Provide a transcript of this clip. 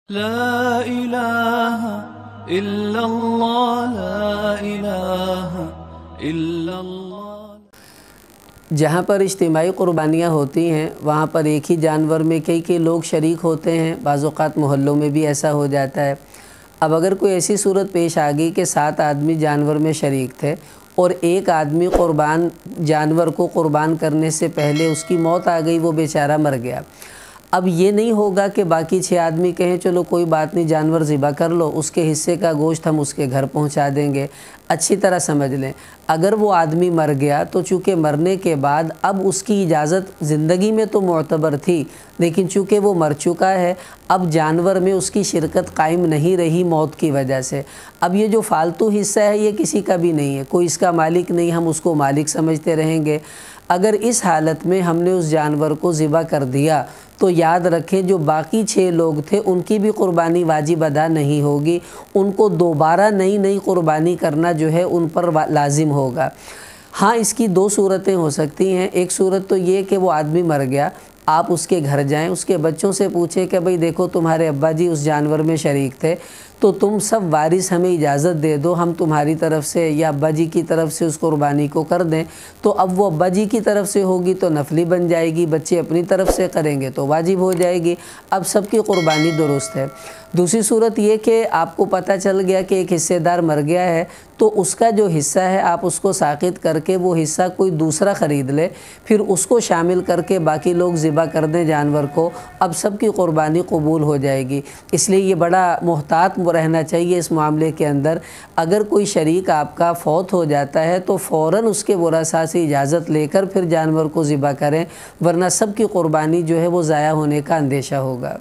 لا الہ الا اللہ لا الہ الا اللہ۔ جہاں پر اجتماعی قربانیاں ہوتی ہیں وہاں پر ایک ہی جانور میں کئی لوگ شریک ہوتے ہیں، بعض اوقات محلوں میں بھی ایسا ہو جاتا ہے۔ اب اگر کوئی ایسی صورت پیش آ گئی کہ 7 آدمی جانور میں شریک تھے اور ایک آدمی جانور کو قربان کرنے سے پہلے اس کی موت آ گئی، وہ بیچارہ مر گیا۔ اب یہ نہیں ہوگا کہ باقی 6 آدمی کہیں چلو کوئی بات نہیں جانور ذبح کر لو، اس کے حصے کا گوشت ہم اس کے گھر پہنچا دیں گے۔ اچھی طرح سمجھ لیں، اگر وہ آدمی مر گیا تو چونکہ مرنے کے بعد اب اس کی اجازت زندگی میں تو معتبر تھی، لیکن چونکہ وہ مر چکا ہے اب جانور میں اس کی شرکت قائم نہیں رہی موت کی وجہ سے۔ اب یہ جو فالتو حصہ ہے یہ کسی کا بھی نہیں ہے، کوئی اس کا مالک نہیں، ہم اس کو مالک سمجھتے رہیں گے۔ اگر اس حالت میں ہم نے اس جانور کو ذبح کر دیا تو یاد رکھیں جو باقی 6 لوگ تھے ان کی بھی قربانی واجب ادا نہیں ہوگی، ان کو دوبارہ نئی قربانی کرنا جو ہے ان پر لازم ہوگا۔ ہاں، اس کی 2 صورتیں ہو سکتی ہیں۔ ایک صورت تو یہ کہ وہ آدمی مر گیا، آپ اس کے گھر جائیں، اس کے بچوں سے پوچھیں کہ بھئی دیکھو تمہارے ابا جی اس جانور میں شریک تھے تو تم سب وارث ہمیں اجازت دے دو، ہم تمہاری طرف سے یا ابا جی کی طرف سے اس قربانی کو کر دیں۔ تو اب وہ ابا جی کی طرف سے ہوگی تو نفلی بن جائے گی، بچے اپنی طرف سے کریں گے تو واجب ہو جائے گی۔ اب سب کی قربانی درست ہے۔ دوسری صورت یہ کہ آپ کو پتہ چل گیا کہ ایک حصے دار مر گیا ہے تو اس کا جو حصہ ہے آپ اس کو ساقط کر کے وہ حصہ کوئی دوسرا خرید لے، پھر اس کو شامل کر کے باقی لوگ ذبح کر دیں جانور کو، اب سب کی قربانی قبول ہو جائے گی۔ اس لیے یہ بڑا محتاط رہنا چاہیے اس معاملے کے اندر۔ اگر کوئی شریک آپ کا فوت ہو جاتا ہے تو فوراً اس کے ورثاء سے اجازت لے کر پھر جانور کو ذبح کریں، ورنہ سب کی قربانی جو ہے وہ ضائع ہونے کا اندیشہ ہوگا۔